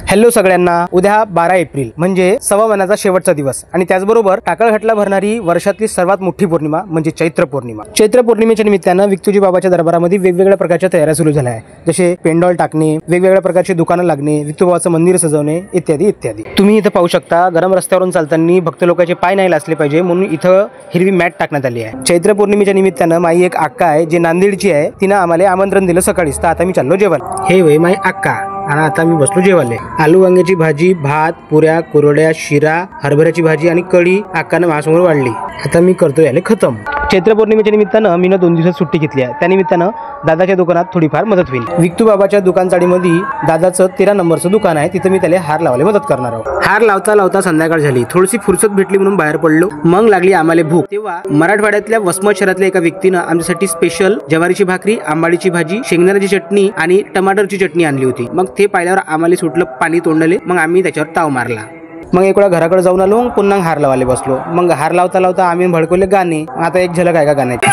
Hello सगळ्यांना, उद्या 12 April म्हणजे सव्वा महिन्याचा शेवटचा दिवस आणि त्याचबरोबर टाकळघाटला भरणारी वर्षातली सर्वात मोठी पौर्णिमा म्हणजे चैत्र पौर्णिमा। चैत्र पौर्णिमेच्या निमित्तानं विक्तुजी बाबाच्या दरबारामध्ये वेगवेगळ्या प्रकारच्या तयाऱ्या सुरू झाल्या आहेत, जसे पेंडॉल टाकणे, वेगवेगळ्या प्रकारची दुकानं लागणे, विक्तू बाबाचं मंदिर सजवणे इत्यादी इत्यादी। तुम्ही इथं पाहू शकता, गरम रस्त्यावरून चालताना भक्त लोकांचे पाय नाही लाचले पाहिजे म्हणून इथं हिरवी मॅट टाकण्यात आली आहे। चैत्र पौर्णिमेच्या निमित्तानं माई एक अक्का आहे जे नांदेडची आहे, तिनं आम्हाला आमंत्रण दिलं सकाळीच, तर आता मी चाललो जेवायला। हे वय माई अक्का आणि आता मी बसलो जेवायला। आलू वांग्याची भाजी, भात, पुऱ्या, कुरड्या, शिरा, हरभऱ्याची भाजी आणि कढी अक्कानं माझ्यासमोर वाढली। आता मी करतो याले खतम। चैत्र पौर्णिमेच्या निमित्तानं मी 2 दिवसात सुट्टी घेतली आहे, त्यानिमित्तानं दादाच्या दुकानात थोडीफार मदत होईल। विक्तू बाबाच्या दुकानचाडीमध्ये दादाचं 13 नंबरचं दुकान आहे, तिथं मी त्याला हार लावायला मदत करणार आहोत। हार लावता लावता संध्याकाळ झाली, थोडीशी फुरसत भेटली म्हणून बाहेर पडलो, मग लागली आम्हाला भूक। तेव्हा मराठवाड्यातल्या वसमत शहरातल्या एका व्यक्तीनं आमच्यासाठी स्पेशल ज्वारीची भाकरी, आंबाडीची भाजी, शेंगदाण्याची चटणी आणि टमाटरची चटणी आणली होती। मग ते पाहिल्यावर आम्हाला सुटलं पाणी तोंडले, मग आम्ही त्याच्यावर ताव मारला। मग एक वेळा घराकडे जाऊन आलो, पुन्हा हार लावायला बसलो। मग हार लावता लावता आम्ही भडकवले गाणे। आता एक झलक आहे का गाण्याची।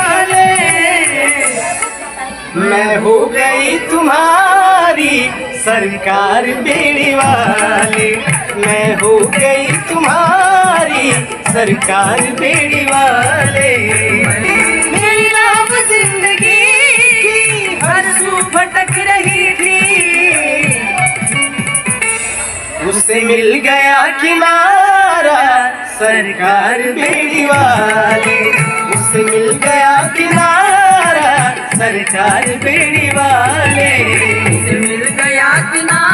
मैं हो गई तुम्हारी सरकार बेड़ी वाली, मैं हो गई तुम्हारी सरकार बेड़ी वाले। मेरी नाम जिंदगी की हर सू भटक रही थी, उससे मिल गया किनारा सरकार बेड़ी वाले, उससे मिल गया किनारा सरकार बेड़ी वाले, उससे मिल गया किनारा।